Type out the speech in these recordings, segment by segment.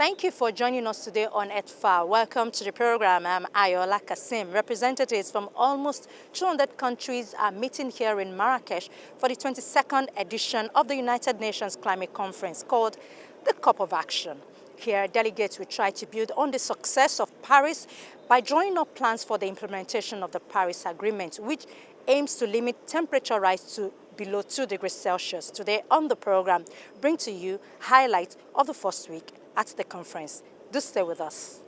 Thank you for joining us today on ETFA. Welcome to the program. I'm Ayola Kasim. Representatives from almost 200 countries are meeting here in Marrakesh for the 22nd edition of the United Nations Climate Conference called the Cup of Action. Here, delegates will try to build on the success of Paris by drawing up plans for the implementation of the Paris Agreement, which aims to limit temperature rise to below 2 degrees Celsius. Today on the program, bring to you highlights of the first week at the conference. Do stay with us.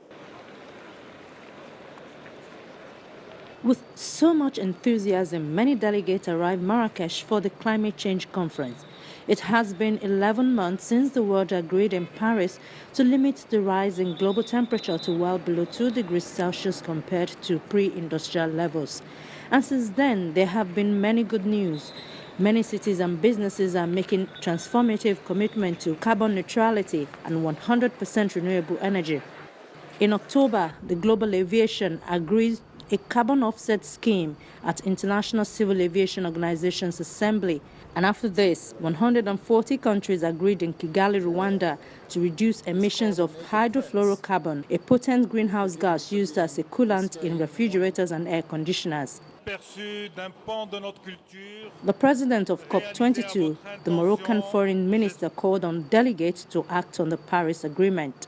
With so much enthusiasm, many delegates arrived Marrakesh for the climate change conference. It has been 11 months since the world agreed in Paris to limit the rise in global temperature to well below 2 degrees Celsius compared to pre-industrial levels. And since then, there have been many good news. Many cities and businesses are making transformative commitment to carbon neutrality and 100% renewable energy. In October, the Global Aviation agreed a carbon offset scheme at International Civil Aviation Organization's Assembly. And after this, 140 countries agreed in Kigali, Rwanda, to reduce emissions of hydrofluorocarbon, a potent greenhouse gas used as a coolant in refrigerators and air conditioners. The president of COP22, the Moroccan foreign minister, called on delegates to act on the Paris Agreement.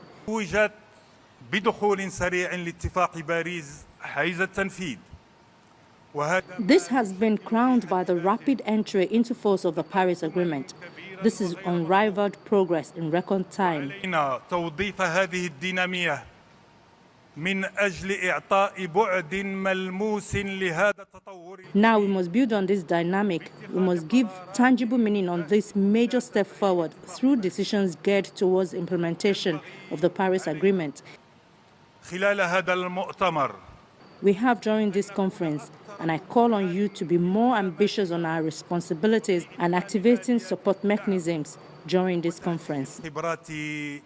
This has been crowned by the rapid entry into force of the Paris Agreement. This is unrivaled progress in record time. Now we must build on this dynamic. We must give tangible meaning on this major step forward through decisions geared towards implementation of the Paris Agreement. We have during this conference, and I call on you to be more ambitious on our responsibilities and activating support mechanisms during this conference. The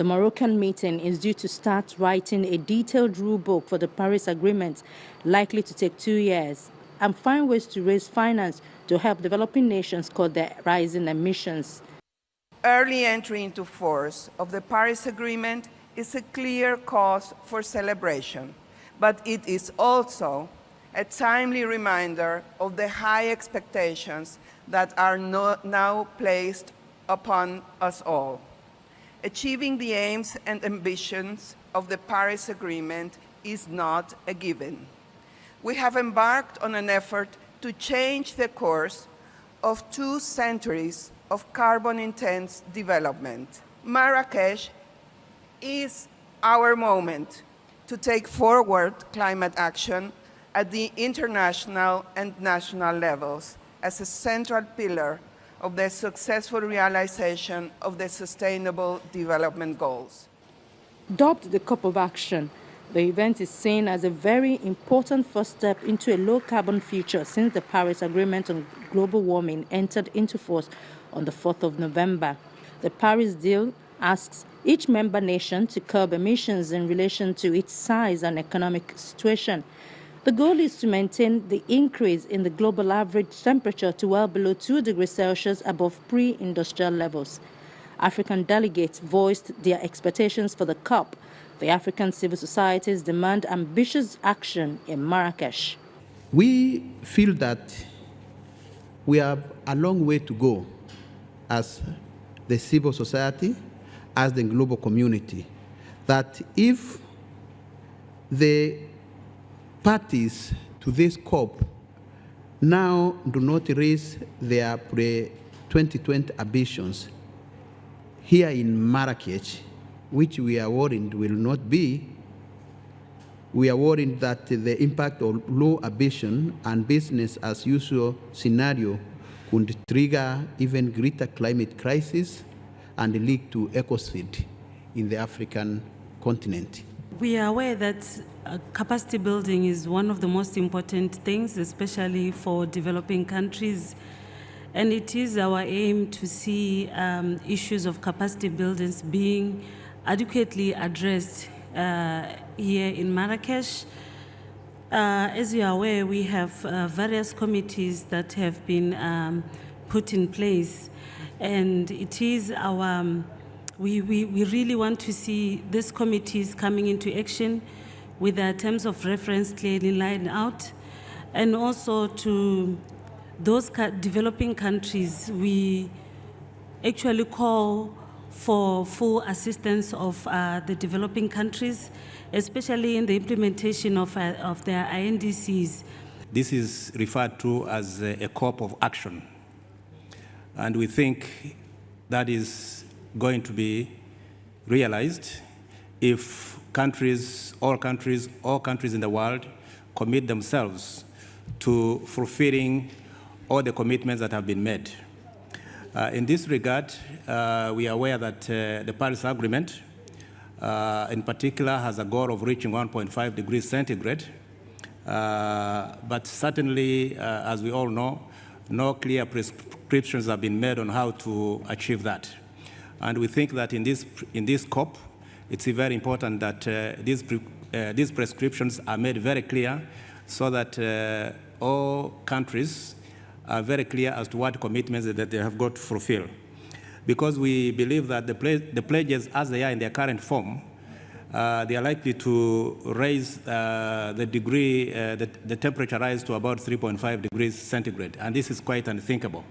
Moroccan meeting is due to start writing a detailed rule book for the Paris Agreement, likely to take 2 years, and find ways to raise finance to help developing nations cut their rising emissions. Early entry into force of the Paris Agreement is a clear cause for celebration, but it is also a timely reminder of the high expectations that are now placed upon us all. Achieving the aims and ambitions of the Paris Agreement is not a given. We have embarked on an effort to change the course of 2 centuries of carbon-intense development. Marrakesh is our moment to take forward climate action at the international and national levels as a central pillar of the successful realization of the Sustainable Development Goals. Dubbed the Cup of Action, the event is seen as a very important first step into a low-carbon future since the Paris Agreement on global warming entered into force on the 4th of November. The Paris deal asks each member nation to curb emissions in relation to its size and economic situation. The goal is to maintain the increase in the global average temperature to well below 2 degrees Celsius above pre-industrial levels. African delegates voiced their expectations for the COP. The African civil societies demand ambitious action in Marrakesh. We feel that we have a long way to go as the civil society, as the global community, that if the parties to this COP now do not raise their pre-2020 ambitions here in Marrakesh, which we are worried will not be, we are worried that the impact of low ambition and business as usual scenario could trigger even greater climate crisis and lead to ecocide in the African continent. We are aware that capacity building is one of the most important things, especially for developing countries. And it is our aim to see issues of capacity buildings being adequately addressed here in Marrakesh. As you are aware, we have various committees that have been put in place, and it is our we really want to see these committees coming into action with their terms of reference clearly lined out. And also to those developing countries, we actually call for full assistance of the developing countries, especially in the implementation of their INDCs. This is referred to as a COP of action. And we think that is going to be realized if all countries in the world commit themselves to fulfilling all the commitments that have been made. In this regard, we are aware that the Paris Agreement, in particular, has a goal of reaching 1.5 degrees centigrade. But certainly, as we all know, no clear prescriptions have been made on how to achieve that. And we think that in this COP, it's very important that these prescriptions are made very clear so that all countries are very clear as to what commitments that they have got to fulfill. Because we believe that the pledges, as they are in their current form, they are likely to raise the temperature rise to about 3.5 degrees centigrade, and this is quite unthinkable.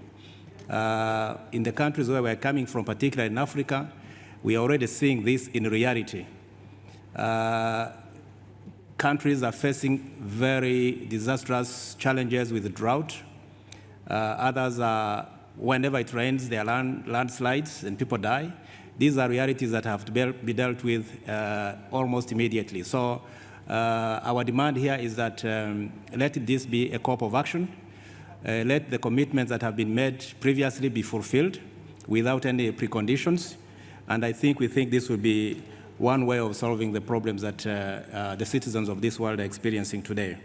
In the countries where we're coming from, particularly in Africa, we are already seeing this in reality. Countries are facing very disastrous challenges with drought. Others are, whenever it rains, there are landslides and people die. These are realities that have to be dealt with almost immediately. So our demand here is that let this be a COP of action. Let the commitments that have been made previously be fulfilled without any preconditions. And we think this will be one way of solving the problems that the citizens of this world are experiencing today.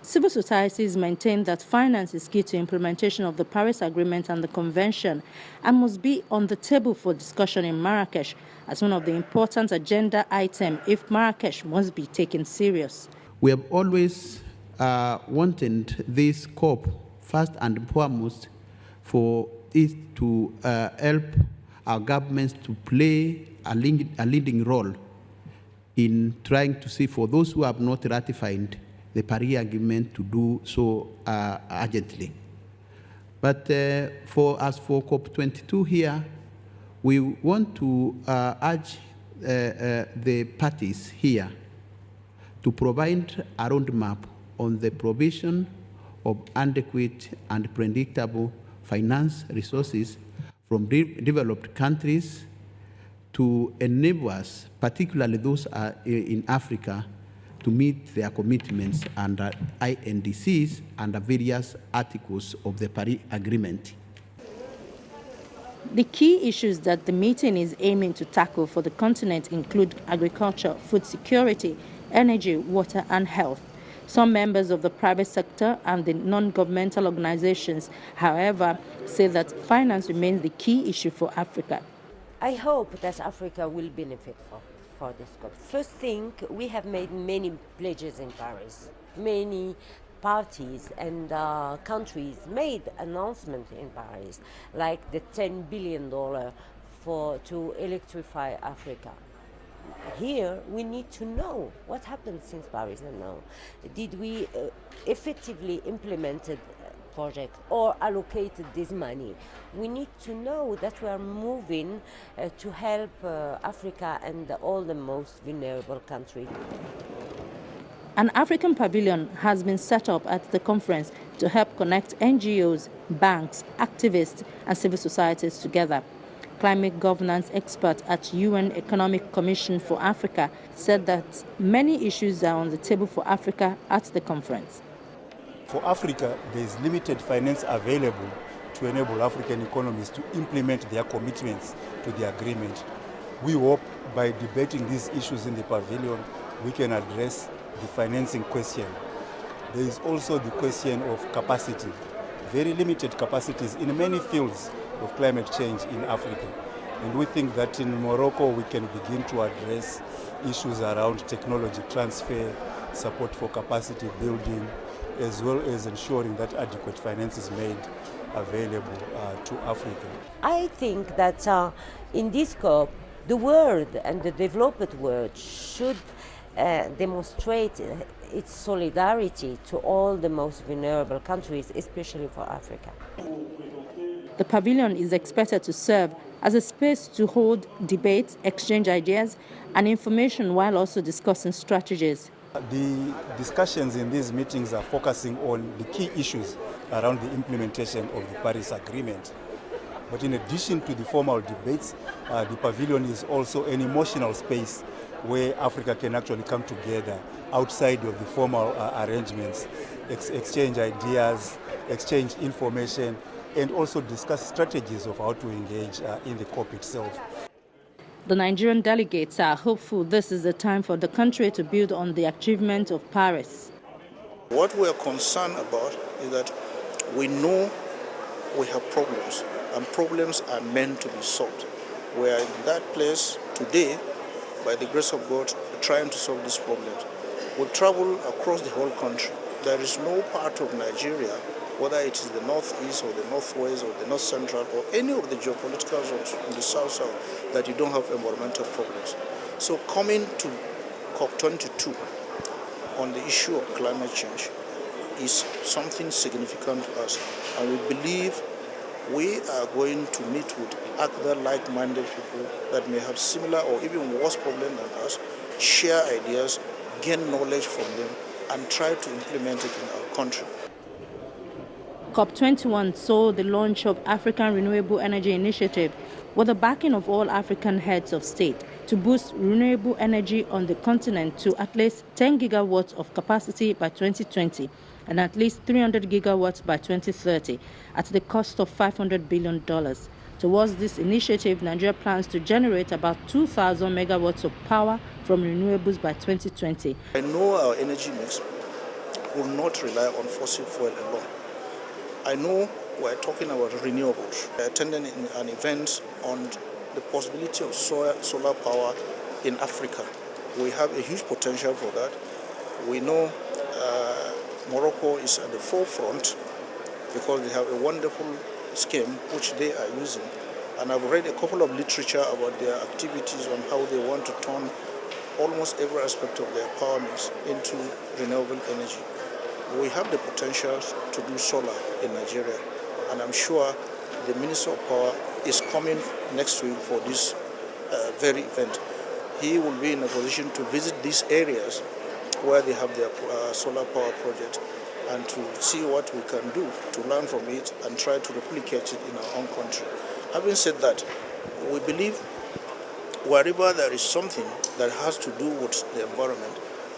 Civil societies maintain that finance is key to implementation of the Paris Agreement and the Convention and must be on the table for discussion in Marrakesh as one of the important agenda items if Marrakesh must be taken serious. We have always wanted this COP, first and foremost, for it to help our governments to play a leading role in trying to see for those who have not ratified the Paris Agreement to do so urgently. But for COP22 here, we want to urge the parties here to provide a roadmap on the provision of adequate and predictable finance resources from developed countries to enable us, particularly those in Africa, to meet their commitments under INDCs and the various articles of the Paris Agreement. The key issues that the meeting is aiming to tackle for the continent include agriculture, food security, energy, water, and health. Some members of the private sector and the non-governmental organizations, however, say that finance remains the key issue for Africa. I hope that Africa will benefit for this COP. First thing, we have made many pledges in Paris. Many parties and countries made announcements in Paris, like the $10 billion to electrify Africa. Here, we need to know what happened since Paris and now. Did we effectively implemented project or allocated this money? We need to know that we are moving to help Africa and all the most vulnerable countries. An African pavilion has been set up at the conference to help connect NGOs, banks, activists, and civil societies together. Climate governance expert at UN Economic Commission for Africa said that many issues are on the table for Africa at the conference. For Africa, there is limited finance available to enable African economies to implement their commitments to the agreement. We hope by debating these issues in the pavilion, we can address the financing question. There is also the question of capacity. Very limited capacities in many fields of climate change in Africa. And we think that in Morocco we can begin to address issues around technology transfer, support for capacity building, as well as ensuring that adequate finance is made available to Africa. I think that in this COP The world and the developed world should demonstrate its solidarity to all the most vulnerable countries, especially for Africa. The pavilion is expected to serve as a space to hold debates, exchange ideas and information while also discussing strategies. The discussions in these meetings are focusing on the key issues around the implementation of the Paris Agreement. But in addition to the formal debates, the pavilion is also an emotional space where Africa can actually come together outside of the formal arrangements, exchange ideas, exchange information, and also discuss strategies of how to engage in the COP itself. The Nigerian delegates are hopeful this is the time for the country to build on the achievement of Paris. What we are concerned about is that we know we have problems, and problems are meant to be solved. We are in that place today, by the grace of God, trying to solve these problems. We travel across the whole country. There is no part of Nigeria, whether it is the northeast or the northwest or the north central or any of the geopolitical zones in the south-south, that you don't have environmental problems. So coming to COP22 on the issue of climate change is something significant to us, and we believe we are going to meet with other like-minded people that may have similar or even worse problems than us, share ideas, gain knowledge from them, and try to implement it in our country. COP21 saw the launch of African Renewable Energy Initiative with the backing of all African heads of state to boost renewable energy on the continent to at least 10 gigawatts of capacity by 2020 and at least 300 gigawatts by 2030 at the cost of $500 billion. Towards this initiative, Nigeria plans to generate about 2,000 megawatts of power from renewables by 2020. I know our energy mix will not rely on fossil fuel alone. I know we're talking about renewables. I attended an event on the possibility of solar power in Africa. We have a huge potential for that. We know Morocco is at the forefront because they have a wonderful scheme which they are using. And I've read a couple of literature about their activities on how they want to turn almost every aspect of their power mix into renewable energy. We have the potential to do solar in Nigeria, and I'm sure the Minister of Power is coming next week for this very event. He will be in a position to visit these areas where they have their solar power project and to see what we can do to learn from it and try to replicate it in our own country. Having said that, we believe wherever there is something that has to do with the environment,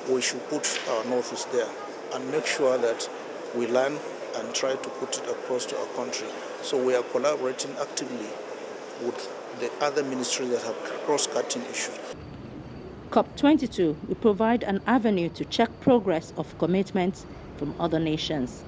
we should put our noses there and make sure that we learn and try to put it across to our country. So we are collaborating actively with the other ministries that have cross-cutting issues. COP22 will provide an avenue to check progress of commitments from other nations.